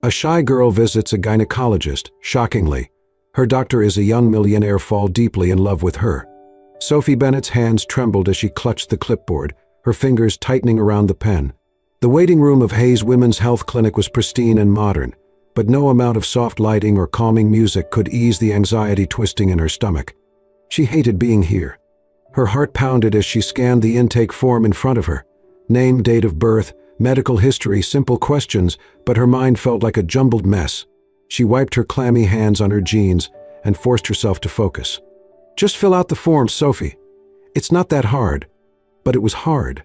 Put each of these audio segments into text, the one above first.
A shy girl visits a gynecologist, shockingly. Her doctor is a young millionaire fall deeply in love with her. Sophie Bennett's hands trembled as she clutched the clipboard, her fingers tightening around the pen. The waiting room of Hayes Women's Health Clinic was pristine and modern, but no amount of soft lighting or calming music could ease the anxiety twisting in her stomach. She hated being here. Her heart pounded as she scanned the intake form in front of her. Name, date of birth, medical history, simple questions, but her mind felt like a jumbled mess. She wiped her clammy hands on her jeans and forced herself to focus. Just fill out the form, Sophie. It's not that hard. But it was hard.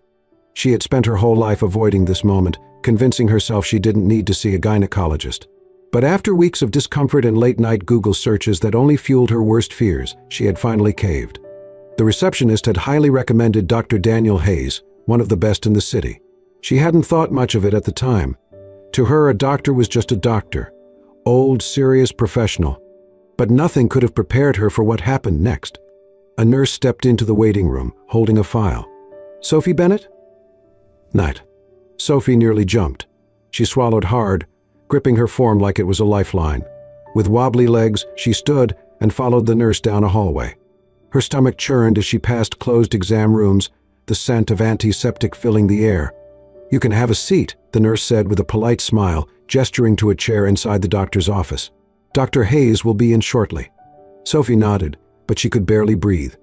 She had spent her whole life avoiding this moment, convincing herself she didn't need to see a gynecologist. But after weeks of discomfort and late-night Google searches that only fueled her worst fears, she had finally caved. The receptionist had highly recommended Dr. Daniel Hayes, one of the best in the city. She hadn't thought much of it at the time. To her, a doctor was just a doctor. Old, serious professional. But nothing could have prepared her for what happened next. A nurse stepped into the waiting room, holding a file. "Sophie Bennett?" "Night." Sophie nearly jumped. She swallowed hard, gripping her form like it was a lifeline. With wobbly legs, she stood and followed the nurse down a hallway. Her stomach churned as she passed closed exam rooms, the scent of antiseptic filling the air. "You can have a seat," the nurse said with a polite smile, gesturing to a chair inside the doctor's office. "Dr. Hayes will be in shortly." Sophie nodded, but she could barely breathe.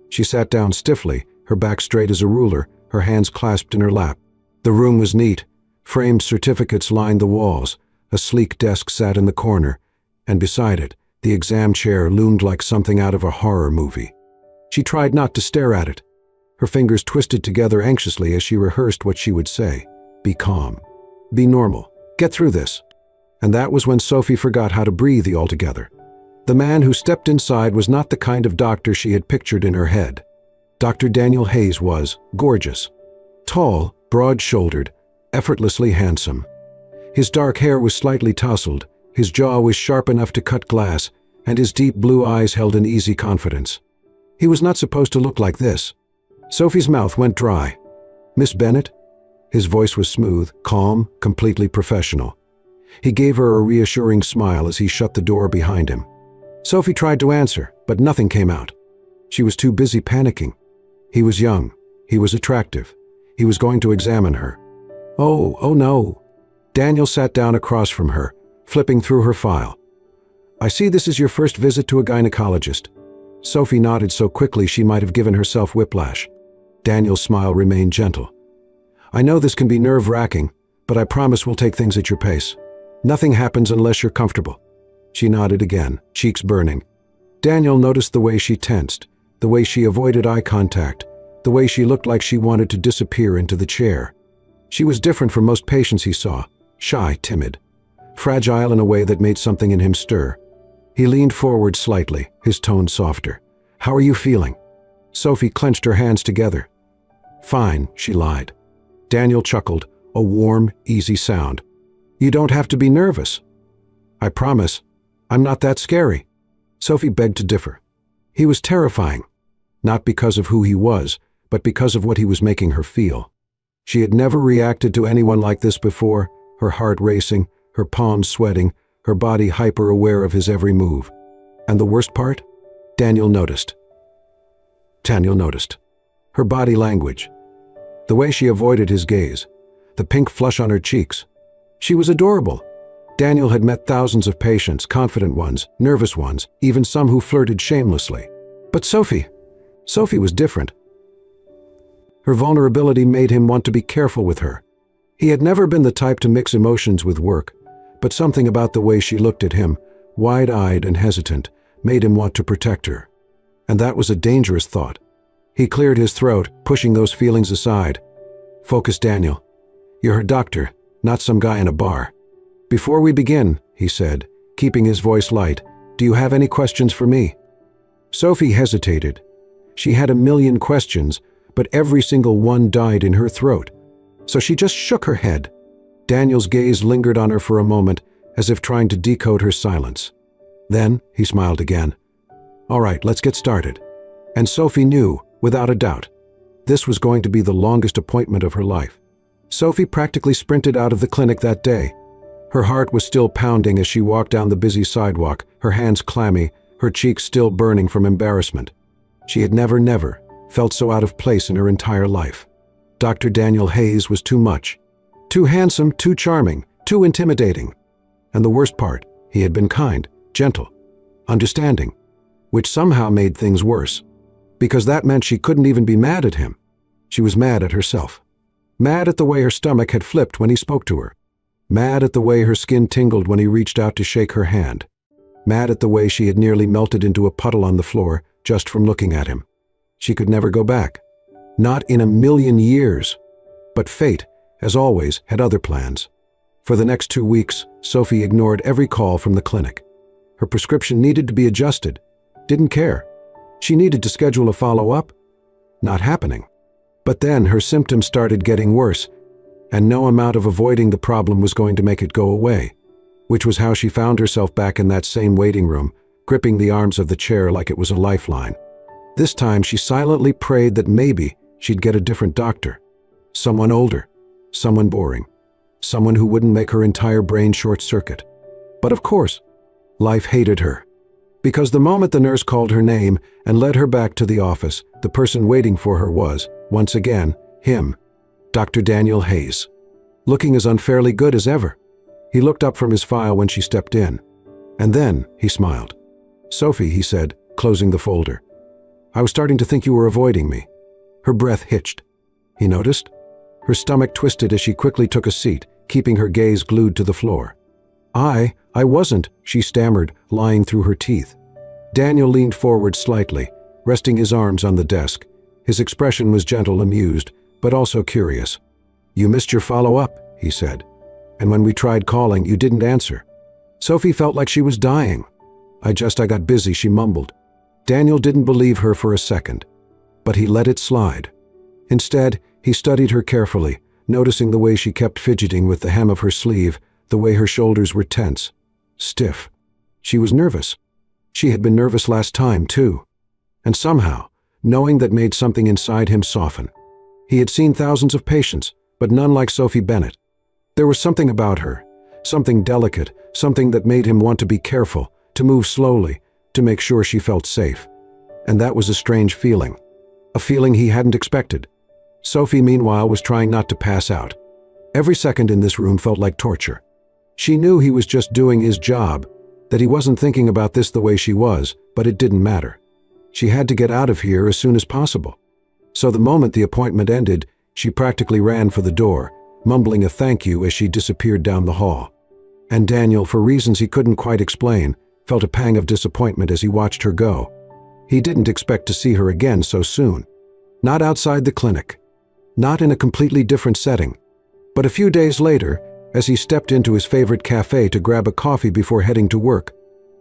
She sat down stiffly, her back straight as a ruler, her hands clasped in her lap. The room was neat. Framed certificates lined the walls. A sleek desk sat in the corner, and beside it, the exam chair loomed like something out of a horror movie. She tried not to stare at it. Her fingers twisted together anxiously as she rehearsed what she would say. Be calm. Be normal. Get through this. And that was when Sophie forgot how to breathe altogether. The man who stepped inside was not the kind of doctor she had pictured in her head. Dr. Daniel Hayes was gorgeous. Tall, broad-shouldered, effortlessly handsome. His dark hair was slightly tousled, his jaw was sharp enough to cut glass, and his deep blue eyes held an easy confidence. He was not supposed to look like this. Sophie's mouth went dry. "Miss Bennett?" His voice was smooth, calm, completely professional. He gave her a reassuring smile as he shut the door behind him. Sophie tried to answer, but nothing came out. She was too busy panicking. He was young. He was attractive. He was going to examine her. Oh no. Daniel sat down across from her, flipping through her file. "I see this is your first visit to a gynecologist." Sophie nodded so quickly she might have given herself whiplash. Daniel's smile remained gentle. "I know this can be nerve-wracking, but I promise we'll take things at your pace. Nothing happens unless you're comfortable." She nodded again, cheeks burning. Daniel noticed the way she tensed, the way she avoided eye contact, the way she looked like she wanted to disappear into the chair. She was different from most patients he saw, shy, timid, fragile in a way that made something in him stir. He leaned forward slightly, his tone softer. "How are you feeling?" Sophie clenched her hands together. "Fine," she lied. Daniel chuckled, a warm, easy sound. "You don't have to be nervous." "I promise. I'm not that scary." Sophie begged to differ. He was terrifying, not because of who he was, but because of what he was making her feel. She had never reacted to anyone like this before, her heart racing, her palms sweating, her body hyper-aware of his every move. And the worst part? Daniel noticed. Her body language. The way she avoided his gaze. The pink flush on her cheeks. She was adorable. Daniel had met thousands of patients, confident ones, nervous ones, even some who flirted shamelessly. But Sophie was different. Her vulnerability made him want to be careful with her. He had never been the type to mix emotions with work, but something about the way she looked at him, wide-eyed and hesitant, made him want to protect her. And that was a dangerous thought. He cleared his throat, pushing those feelings aside. "Focus, Daniel. You're her doctor, not some guy in a bar." "Before we begin," he said, keeping his voice light, "do you have any questions for me?" Sophie hesitated. She had a million questions, but every single one died in her throat. So she just shook her head. Daniel's gaze lingered on her for a moment, as if trying to decode her silence. Then he smiled again. "All right, let's get started." And Sophie knew, without a doubt, this was going to be the longest appointment of her life. Sophie practically sprinted out of the clinic that day. Her heart was still pounding as she walked down the busy sidewalk, her hands clammy, her cheeks still burning from embarrassment. She had never felt so out of place in her entire life. Dr. Daniel Hayes was too much. Too handsome, too charming, too intimidating. And the worst part, he had been kind, gentle, understanding, which somehow made things worse. Because that meant she couldn't even be mad at him. She was mad at herself. Mad at the way her stomach had flipped when he spoke to her. Mad at the way her skin tingled when he reached out to shake her hand. Mad at the way she had nearly melted into a puddle on the floor just from looking at him. She could never go back. Not in a million years. But fate, as always, had other plans. For the next 2 weeks, Sophie ignored every call from the clinic. Her prescription needed to be adjusted. Didn't care. She needed to schedule a follow-up. Not happening. But then her symptoms started getting worse, and no amount of avoiding the problem was going to make it go away, which was how she found herself back in that same waiting room, gripping the arms of the chair like it was a lifeline. This time she silently prayed that maybe she'd get a different doctor. Someone older, someone boring, someone who wouldn't make her entire brain short-circuit. But of course, life hated her. Because the moment the nurse called her name and led her back to the office, the person waiting for her was, once again, him, Dr. Daniel Hayes, looking as unfairly good as ever. He looked up from his file when she stepped in. And then he smiled. "Sophie," he said, closing the folder. "I was starting to think you were avoiding me." Her breath hitched. He noticed. Her stomach twisted as she quickly took a seat, keeping her gaze glued to the floor. I wasn't," she stammered, lying through her teeth. Daniel leaned forward slightly, resting his arms on the desk. His expression was gentle, amused, but also curious. "You missed your follow-up," he said. "And when we tried calling, you didn't answer." Sophie felt like she was dying. I got busy," she mumbled. Daniel didn't believe her for a second, but he let it slide. Instead, he studied her carefully, noticing the way she kept fidgeting with the hem of her sleeve, the way her shoulders were tense, stiff. She was nervous. She had been nervous last time, too. And somehow, knowing that made something inside him soften. He had seen thousands of patients, but none like Sophie Bennett. There was something about her, something delicate, something that made him want to be careful, to move slowly, to make sure she felt safe. And that was a strange feeling. A feeling he hadn't expected. Sophie, meanwhile, was trying not to pass out. Every second in this room felt like torture. She knew he was just doing his job, that he wasn't thinking about this the way she was, but it didn't matter. She had to get out of here as soon as possible. So the moment the appointment ended, she practically ran for the door, mumbling a thank you as she disappeared down the hall. And Daniel, for reasons he couldn't quite explain, felt a pang of disappointment as he watched her go. He didn't expect to see her again so soon. Not outside the clinic. Not in a completely different setting. But a few days later, as he stepped into his favorite cafe to grab a coffee before heading to work,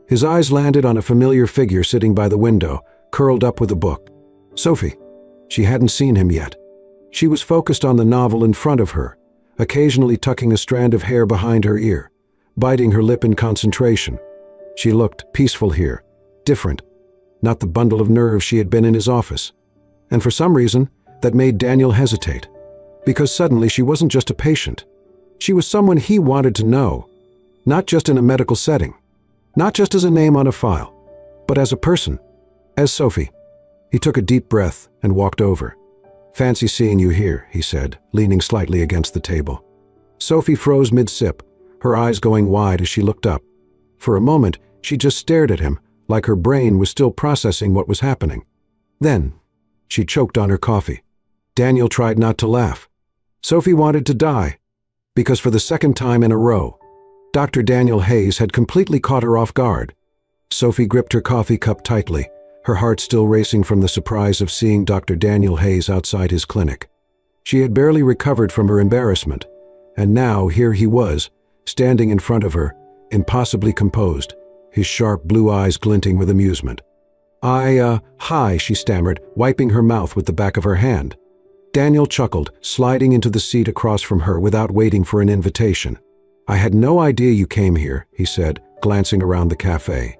his eyes landed on a familiar figure sitting by the window, curled up with a book. Sophie. She hadn't seen him yet. She was focused on the novel in front of her, occasionally tucking a strand of hair behind her ear, biting her lip in concentration. She looked peaceful here, different, not the bundle of nerves she had been in his office. And for some reason, that made Daniel hesitate. Because suddenly she wasn't just a patient. She was someone he wanted to know, not just in a medical setting, not just as a name on a file, but as a person, as Sophie. He took a deep breath and walked over. "Fancy seeing you here," he said, leaning slightly against the table. Sophie froze mid-sip, her eyes going wide as she looked up. For a moment, she just stared at him, like her brain was still processing what was happening. Then, she choked on her coffee. Daniel tried not to laugh. Sophie wanted to die, because for the second time in a row, Dr. Daniel Hayes had completely caught her off guard. Sophie gripped her coffee cup tightly, her heart still racing from the surprise of seeing Dr. Daniel Hayes outside his clinic. She had barely recovered from her embarrassment, and now here he was, standing in front of her, impossibly composed, his sharp blue eyes glinting with amusement. Hi, she stammered, wiping her mouth with the back of her hand. Daniel chuckled, sliding into the seat across from her without waiting for an invitation. "I had no idea you came here," he said, glancing around the cafe.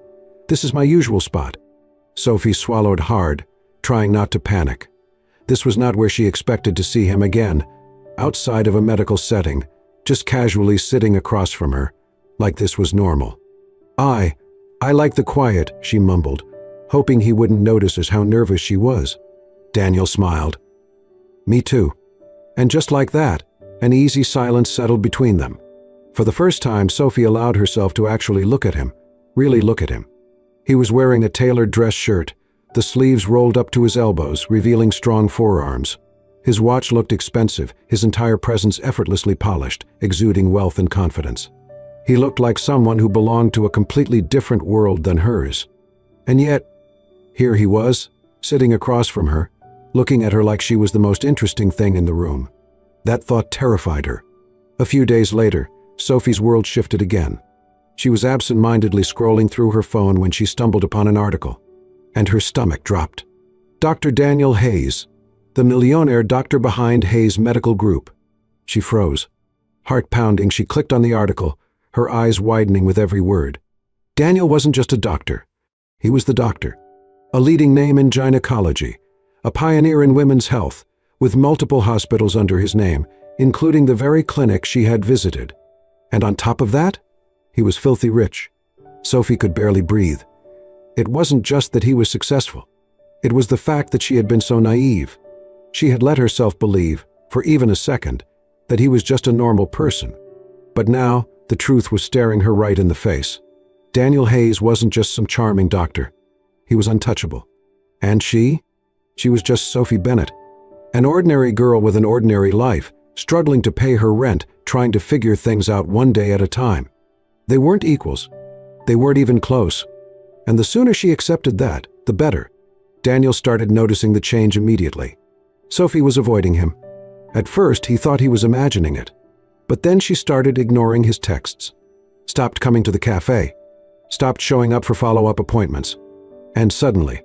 "This is my usual spot." Sophie swallowed hard, trying not to panic. This was not where she expected to see him again, outside of a medical setting, just casually sitting across from her, like this was normal. I like the quiet," she mumbled, hoping he wouldn't notice how nervous she was. Daniel smiled. "Me too." And just like that, an easy silence settled between them. For the first time, Sophie allowed herself to actually look at him, really look at him. He was wearing a tailored dress shirt, the sleeves rolled up to his elbows, revealing strong forearms. His watch looked expensive, his entire presence effortlessly polished, exuding wealth and confidence. He looked like someone who belonged to a completely different world than hers. And yet, here he was, sitting across from her, looking at her like she was the most interesting thing in the room. That thought terrified her. A few days later, Sophie's world shifted again. She was absent-mindedly scrolling through her phone when she stumbled upon an article, and her stomach dropped. Dr. Daniel Hayes, the millionaire doctor behind Hayes Medical Group. She froze. Heart pounding, she clicked on the article, her eyes widening with every word. Daniel wasn't just a doctor. He was the doctor. A leading name in gynecology, a pioneer in women's health, with multiple hospitals under his name, including the very clinic she had visited. And on top of that, he was filthy rich. Sophie could barely breathe. It wasn't just that he was successful. It was the fact that she had been so naive. She had let herself believe, for even a second, that he was just a normal person. But now, the truth was staring her right in the face. Daniel Hayes wasn't just some charming doctor. He was untouchable. And she? She was just Sophie Bennett, an ordinary girl with an ordinary life, struggling to pay her rent, trying to figure things out one day at a time. They weren't equals. They weren't even close. And the sooner she accepted that, the better. Daniel started noticing the change immediately. Sophie was avoiding him. At first, he thought he was imagining it. But then she started ignoring his texts, stopped coming to the cafe, stopped showing up for follow-up appointments. And suddenly,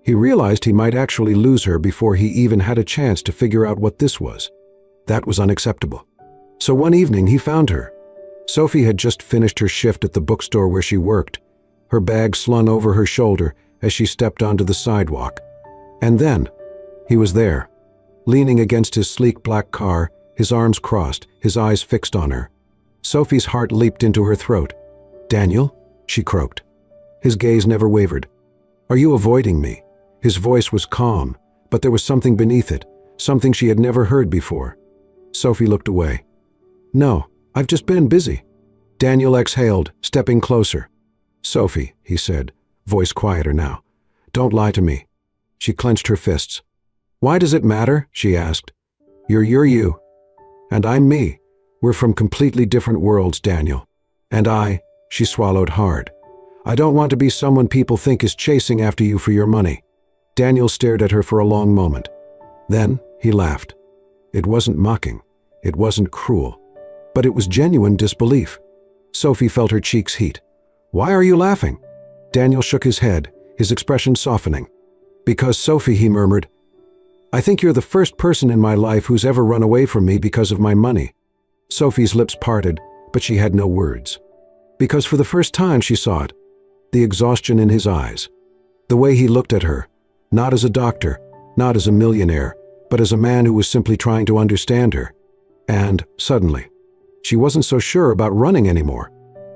he realized he might actually lose her before he even had a chance to figure out what this was. That was unacceptable. So one evening, he found her. Sophie had just finished her shift at the bookstore where she worked, her bag slung over her shoulder as she stepped onto the sidewalk. And then, he was there, leaning against his sleek black car, his arms crossed, his eyes fixed on her. Sophie's heart leaped into her throat. "Daniel?" she croaked. His gaze never wavered. "Are you avoiding me?" His voice was calm, but there was something beneath it, something she had never heard before. Sophie looked away. "No, I've just been busy." Daniel exhaled, stepping closer. "Sophie," he said, voice quieter now, "don't lie to me." She clenched her fists. "Why does it matter?" she asked. You're you. And I'm me. We're from completely different worlds, Daniel. And she swallowed hard. I don't want to be someone people think is chasing after you for your money." Daniel stared at her for a long moment. Then he laughed. It wasn't mocking. It wasn't cruel. But it was genuine disbelief. Sophie felt her cheeks heat. "Why are you laughing?" Daniel shook his head, his expression softening. "Because, Sophie," he murmured, "I think you're the first person in my life who's ever run away from me because of my money." Sophie's lips parted, but she had no words. Because for the first time she saw it. The exhaustion in his eyes. The way he looked at her, not as a doctor, not as a millionaire, but as a man who was simply trying to understand her. And, suddenly, she wasn't so sure about running anymore.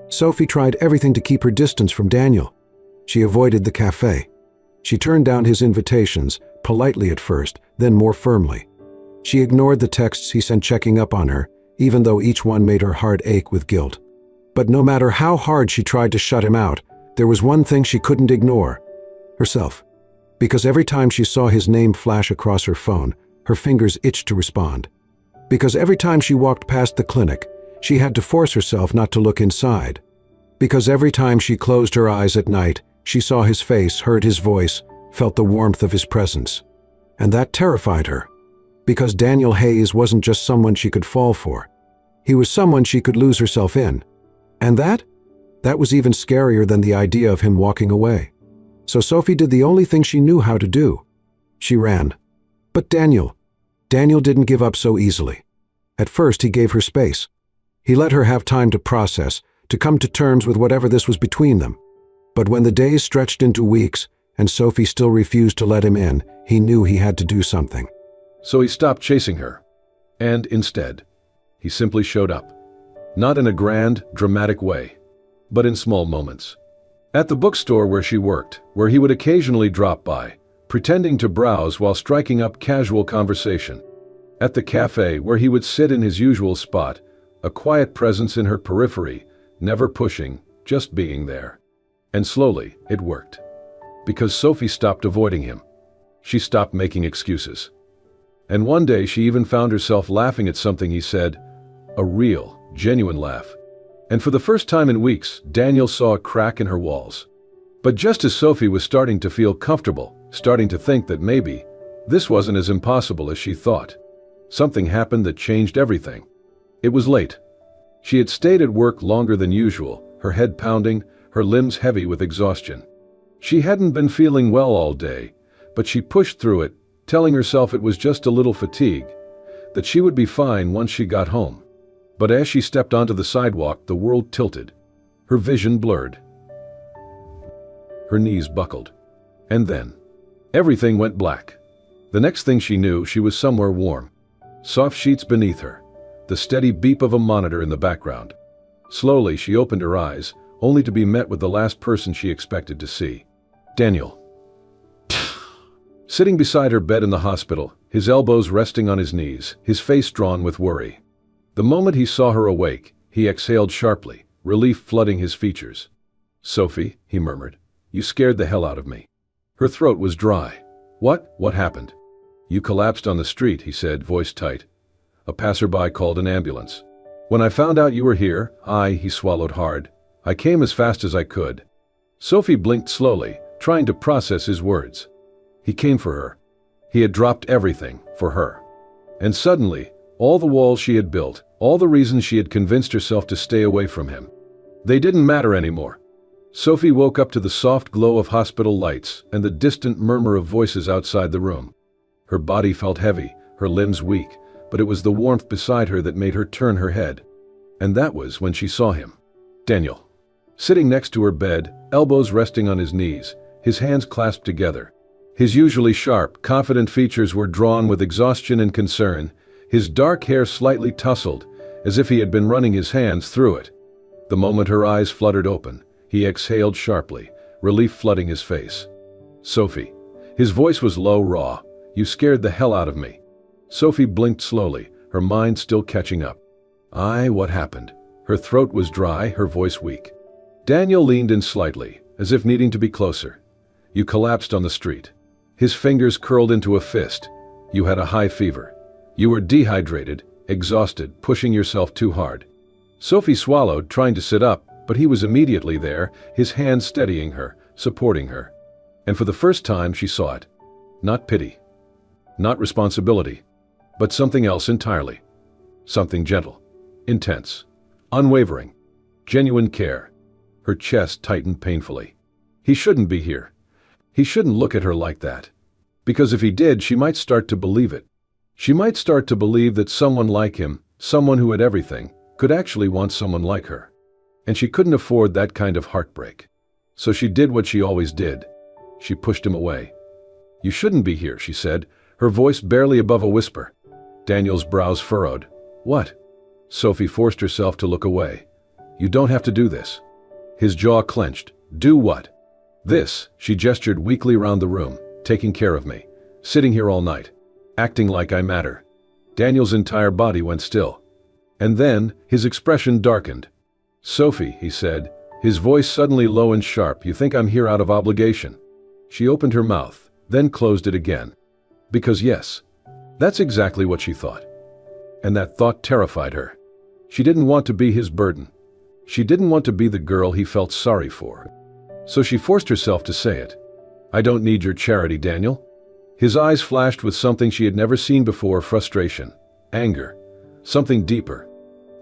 Sophie tried everything to keep her distance from Daniel. She avoided the cafe. She turned down his invitations, politely at first, then more firmly. She ignored the texts he sent checking up on her, even though each one made her heart ache with guilt. But no matter how hard she tried to shut him out, there was one thing she couldn't ignore: herself. Because every time she saw his name flash across her phone, her fingers itched to respond. Because every time she walked past the clinic, she had to force herself not to look inside. Because every time she closed her eyes at night, she saw his face, heard his voice, felt the warmth of his presence. And that terrified her. Because Daniel Hayes wasn't just someone she could fall for. He was someone she could lose herself in. And that was even scarier than the idea of him walking away. So Sophie did the only thing she knew how to do. She ran. But Daniel didn't give up so easily. At first, he gave her space. He let her have time to process, to come to terms with whatever this was between them. But when the days stretched into weeks, and Sophie still refused to let him in, he knew he had to do something. So he stopped chasing her. And instead, he simply showed up. Not in a grand, dramatic way, but in small moments. At the bookstore where she worked, where he would occasionally drop by, pretending to browse while striking up casual conversation. At the cafe where he would sit in his usual spot, a quiet presence in her periphery, never pushing, just being there. And slowly, it worked. Because Sophie stopped avoiding him. She stopped making excuses. And one day she even found herself laughing at something he said, a real, genuine laugh. And for the first time in weeks, Daniel saw a crack in her walls. But just as Sophie was starting to feel comfortable, starting to think that maybe this wasn't as impossible as she thought, something happened that changed everything. It was late. She had stayed at work longer than usual, her head pounding, her limbs heavy with exhaustion. She hadn't been feeling well all day, but she pushed through it, telling herself it was just a little fatigue, that she would be fine once she got home. But as she stepped onto the sidewalk, the world tilted. Her vision blurred. Her knees buckled. And then, everything went black. The next thing she knew, she was somewhere warm. Soft sheets beneath her, the steady beep of a monitor in the background. Slowly, she opened her eyes, only to be met with the last person she expected to see. Daniel. Sitting beside her bed in the hospital, his elbows resting on his knees, his face drawn with worry. The moment he saw her awake, he exhaled sharply, relief flooding his features. "Sophie," he murmured, "you scared the hell out of me." Her throat was dry. What happened?" "You collapsed on the street," he said, voice tight. "A passerby called an ambulance. When I found out you were here, he swallowed hard. I came as fast as I could." Sophie blinked slowly, trying to process his words. He came for her. He had dropped everything for her. And suddenly, all the walls she had built, all the reasons she had convinced herself to stay away from him, they didn't matter anymore. Sophie woke up to the soft glow of hospital lights and the distant murmur of voices outside the room. Her body felt heavy, her limbs weak, but it was the warmth beside her that made her turn her head. And that was when she saw him. Daniel. Sitting next to her bed, elbows resting on his knees, his hands clasped together. His usually sharp, confident features were drawn with exhaustion and concern, his dark hair slightly tousled, as if he had been running his hands through it. The moment her eyes fluttered open, he exhaled sharply, relief flooding his face. "Sophie." His voice was low, raw. "You scared the hell out of me." Sophie blinked slowly, her mind still catching up. What happened?" Her throat was dry, her voice weak. Daniel leaned in slightly, as if needing to be closer. "You collapsed on the street." His fingers curled into a fist. "You had a high fever. You were dehydrated, exhausted, pushing yourself too hard." Sophie swallowed, trying to sit up, but he was immediately there, his hands steadying her, supporting her. And for the first time she saw it. Not pity. Not responsibility. But something else entirely. Something gentle. Intense. Unwavering. Genuine care. Her chest tightened painfully. He shouldn't be here. He shouldn't look at her like that. Because if he did, she might start to believe it. She might start to believe that someone like him, someone who had everything, could actually want someone like her. And she couldn't afford that kind of heartbreak. So she did what she always did. She pushed him away. "You shouldn't be here," she said, her voice barely above a whisper. Daniel's brows furrowed. "What?" Sophie forced herself to look away. "You don't have to do this." His jaw clenched. "Do what?" "This," she gestured weakly around the room, "taking care of me, sitting here all night, acting like I matter." Daniel's entire body went still. And then, his expression darkened. "Sophie," he said, his voice suddenly low and sharp, "you think I'm here out of obligation?" She opened her mouth, then closed it again. Because yes, that's exactly what she thought. And that thought terrified her. She didn't want to be his burden. She didn't want to be the girl he felt sorry for. So she forced herself to say it. "I don't need your charity, Daniel." His eyes flashed with something she had never seen before, frustration, anger, something deeper.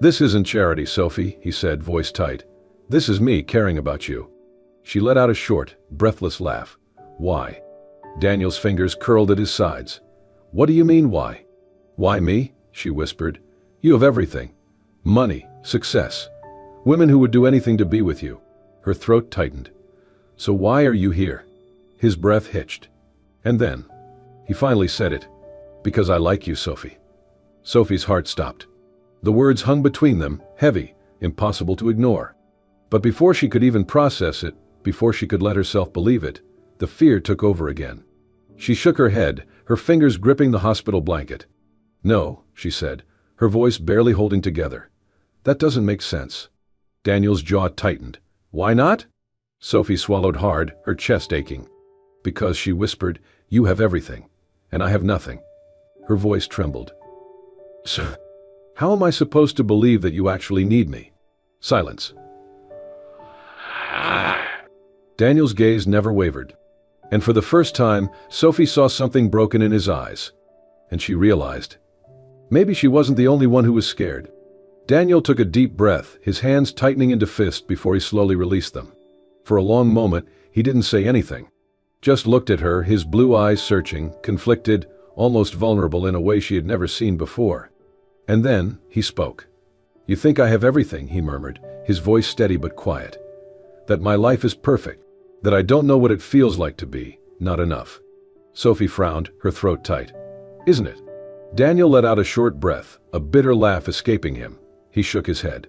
"This isn't charity, Sophie," he said, voice tight. "This is me caring about you." She let out a short, breathless laugh. "Why?" Daniel's fingers curled at his sides. "What do you mean, why?" "Why me?" she whispered. "You have everything. Money, success. Women who would do anything to be with you." Her throat tightened. "So why are you here?" His breath hitched. And then, he finally said it. "Because I like you, Sophie." Sophie's heart stopped. The words hung between them, heavy, impossible to ignore. But before she could even process it, before she could let herself believe it, the fear took over again. She shook her head, her fingers gripping the hospital blanket. "No," she said, her voice barely holding together. "That doesn't make sense." Daniel's jaw tightened. "Why not?" Sophie swallowed hard, her chest aching. "Because," she whispered, "you have everything, and I have nothing." Her voice trembled. "So, how am I supposed to believe that you actually need me?" Silence. Daniel's gaze never wavered. And for the first time, Sophie saw something broken in his eyes. And she realized. Maybe she wasn't the only one who was scared. Daniel took a deep breath, his hands tightening into fists before he slowly released them. For a long moment, he didn't say anything. Just looked at her, his blue eyes searching, conflicted, almost vulnerable in a way she had never seen before. And then, he spoke. "You think I have everything," he murmured, his voice steady but quiet. "That my life is perfect. That I don't know what it feels like to be not enough." Sophie frowned, her throat tight. "Isn't it?" Daniel let out a short breath, a bitter laugh escaping him. He shook his head.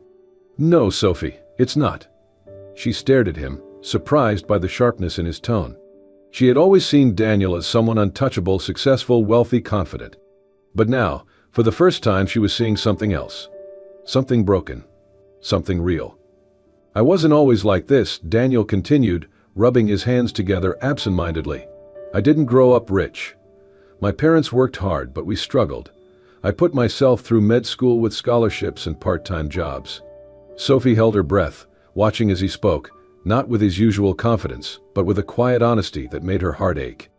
"No, Sophie, it's not." She stared at him, surprised by the sharpness in his tone. She had always seen Daniel as someone untouchable, successful, wealthy, confident. But now, for the first time, she was seeing something else. Something broken. Something real. "I wasn't always like this," Daniel continued, rubbing his hands together absent-mindedly. "I didn't grow up rich. My parents worked hard, but we struggled. I put myself through med school with scholarships and part-time jobs." Sophie held her breath, watching as he spoke, not with his usual confidence, but with a quiet honesty that made her heart ache.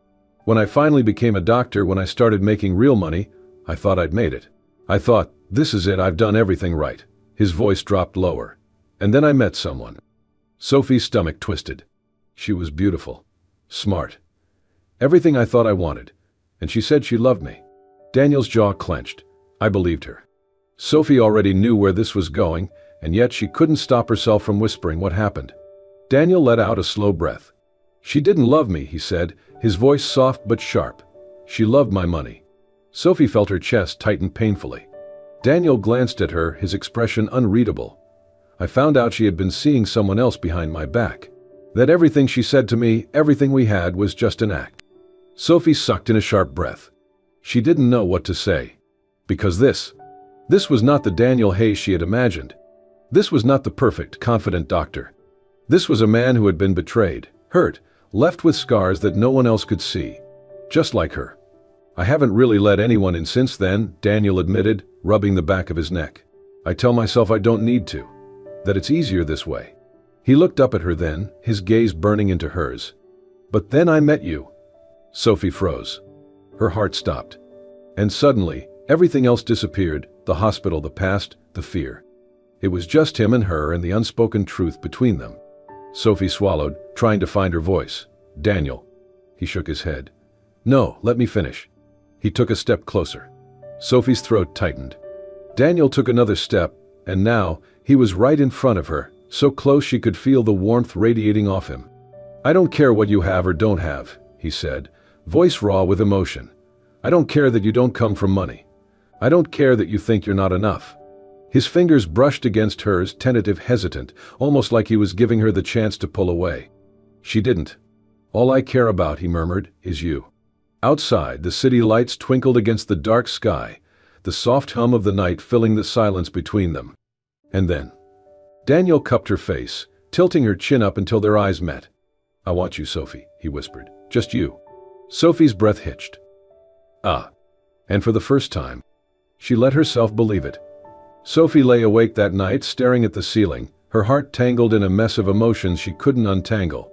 "When I finally became a doctor, when I started making real money, I thought I'd made it. I thought, this is it, I've done everything right." His voice dropped lower. "And then I met someone." Sophie's stomach twisted. She was beautiful. Smart. Everything I thought I wanted. And she said she loved me. Daniel's jaw clenched. I believed her. Sophie already knew where this was going, and yet she couldn't stop herself from whispering what happened. Daniel let out a slow breath. "She didn't love me," he said, his voice soft but sharp. "She loved my money." Sophie felt her chest tighten painfully. Daniel glanced at her, his expression unreadable. "I found out she had been seeing someone else behind my back. That everything she said to me, everything we had, was just an act." Sophie sucked in a sharp breath. She didn't know what to say. Because this was not the Daniel Hayes she had imagined. This was not the perfect, confident doctor. This was a man who had been betrayed, hurt, left with scars that no one else could see. Just like her. "I haven't really let anyone in since then," Daniel admitted, rubbing the back of his neck. "I tell myself I don't need to. That it's easier this way." He looked up at her then, his gaze burning into hers. "But then I met you." Sophie froze. Her heart stopped. And suddenly, everything else disappeared, the hospital, the past, the fear. It was just him and her and the unspoken truth between them. Sophie swallowed, trying to find her voice. "Daniel." He shook his head. "No, let me finish." He took a step closer. Sophie's throat tightened. Daniel took another step, and now, he was right in front of her, so close she could feel the warmth radiating off him. "I don't care what you have or don't have," he said, voice raw with emotion. "I don't care that you don't come from money. I don't care that you think you're not enough." His fingers brushed against hers, tentative, hesitant, almost like he was giving her the chance to pull away. She didn't. "All I care about," he murmured, "is you." Outside, the city lights twinkled against the dark sky, the soft hum of the night filling the silence between them. And then, Daniel cupped her face, tilting her chin up until their eyes met. "I want you, Sophie," he whispered. "Just you." Sophie's breath hitched. "Ah." And for the first time, she let herself believe it. Sophie lay awake that night, staring at the ceiling, her heart tangled in a mess of emotions she couldn't untangle.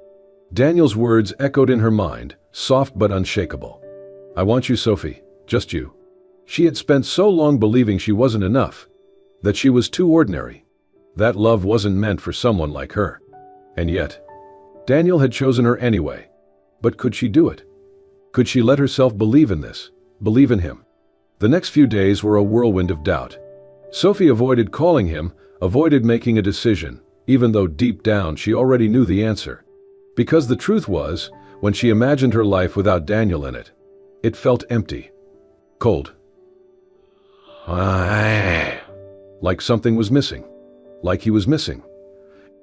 Daniel's words echoed in her mind, soft but unshakable. "I want you, Sophie, just you." She had spent so long believing she wasn't enough, that she was too ordinary. That love wasn't meant for someone like her. And yet, Daniel had chosen her anyway. But could she do it? Could she let herself believe in this, believe in him? The next few days were a whirlwind of doubt. Sophie avoided calling him, avoided making a decision, even though deep down she already knew the answer. Because the truth was, when she imagined her life without Daniel in it, it felt empty. Cold. Like something was missing. like he was missing.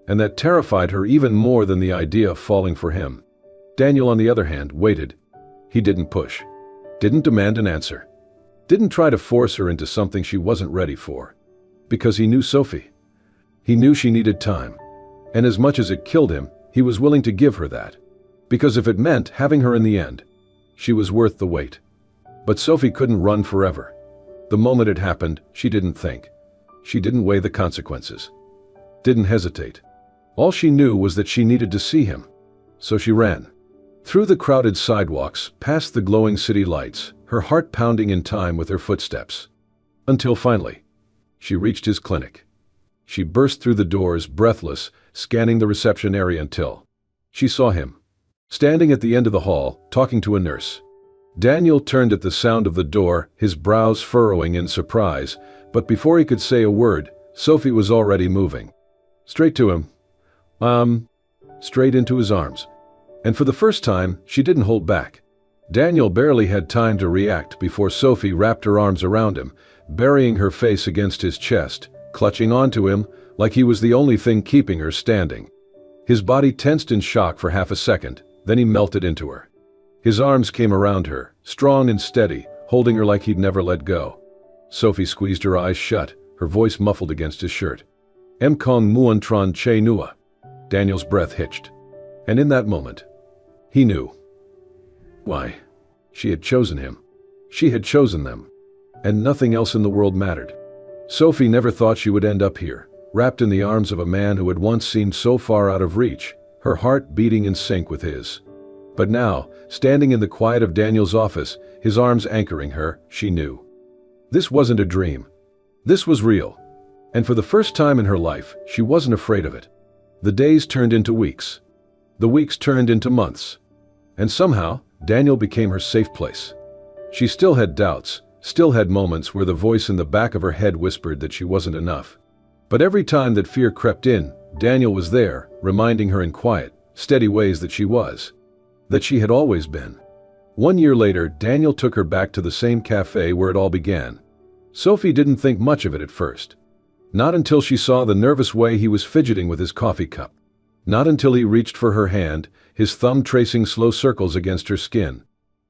And that terrified her even more than the idea of falling for him. Daniel, on the other hand, waited. He didn't push. Didn't demand an answer. Didn't try to force her into something she wasn't ready for. Because he knew Sophie. He knew she needed time. And as much as it killed him, he was willing to give her that. Because if it meant having her in the end, she was worth the wait. But Sophie couldn't run forever. The moment it happened, she didn't think. She didn't weigh the consequences. Didn't hesitate. All she knew was that she needed to see him. So she ran. Through the crowded sidewalks, past the glowing city lights, her heart pounding in time with her footsteps. Until finally, she reached his clinic. She burst through the doors, breathless, scanning the reception area until she saw him, standing at the end of the hall, talking to a nurse. Daniel turned at the sound of the door, his brows furrowing in surprise, but before he could say a word, Sophie was already moving. Straight to him. Straight into his arms. And for the first time, she didn't hold back. Daniel barely had time to react before Sophie wrapped her arms around him, burying her face against his chest, clutching onto him like he was the only thing keeping her standing. His body tensed in shock for half a second, then he melted into her. His arms came around her, strong and steady, holding her like he'd never let go. Sophie squeezed her eyes shut, her voice muffled against his shirt. Em kong muon tron che nua. Daniel's breath hitched. And in that moment, he knew. Why? She had chosen him. She had chosen them. And nothing else in the world mattered. Sophie never thought she would end up here, wrapped in the arms of a man who had once seemed so far out of reach, her heart beating in sync with his. But now, standing in the quiet of Daniel's office, his arms anchoring her, she knew. This wasn't a dream. This was real. And for the first time in her life, she wasn't afraid of it. The days turned into weeks. The weeks turned into months. And somehow, Daniel became her safe place. She still had doubts, still had moments where the voice in the back of her head whispered that she wasn't enough. But every time that fear crept in, Daniel was there, reminding her in quiet, steady ways that she was. That she had always been. 1 year later, Daniel took her back to the same cafe where it all began. Sophie didn't think much of it at first. Not until she saw the nervous way he was fidgeting with his coffee cup. Not until he reached for her hand, his thumb tracing slow circles against her skin.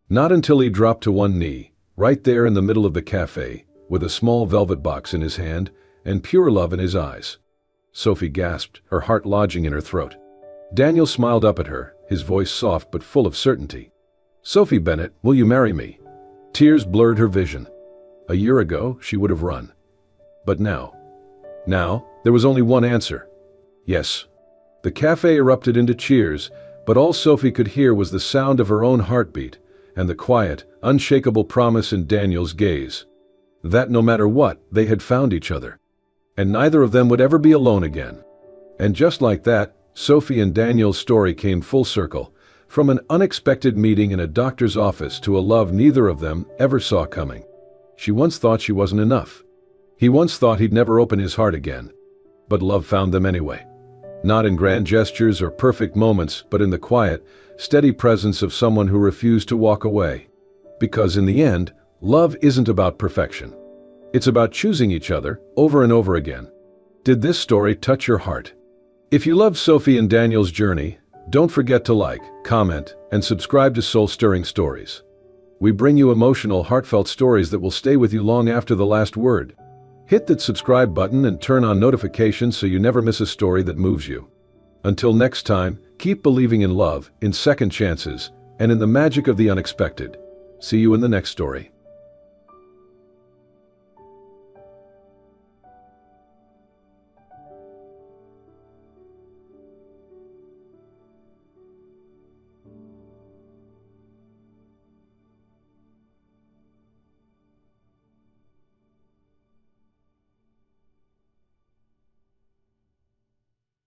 Not until he dropped to one knee, right there in the middle of the cafe, with a small velvet box in his hand, and pure love in his eyes. Sophie gasped, her heart lodging in her throat. Daniel smiled up at her, his voice soft but full of certainty. "Sophie Bennett, will you marry me?" Tears blurred her vision. A year ago, she would have run. But now, there was only one answer. Yes. The cafe erupted into cheers, but all Sophie could hear was the sound of her own heartbeat and the quiet, unshakable promise in Daniel's gaze. That no matter what, they had found each other. And neither of them would ever be alone again. And just like that, Sophie and Daniel's story came full circle, from an unexpected meeting in a doctor's office to a love neither of them ever saw coming. She once thought she wasn't enough. He once thought he'd never open his heart again. But love found them anyway. Not in grand gestures or perfect moments, but in the quiet, steady presence of someone who refused to walk away. Because in the end, love isn't about perfection. It's about choosing each other over and over again. Did this story touch your heart? If you loved Sophie and Daniel's journey, don't forget to like, comment, and subscribe to Soul Stirring Stories. We bring you emotional, heartfelt stories that will stay with you long after the last word. Hit that subscribe button and turn on notifications so you never miss a story that moves you. Until next time, keep believing in love, in second chances, and in the magic of the unexpected. See you in the next story.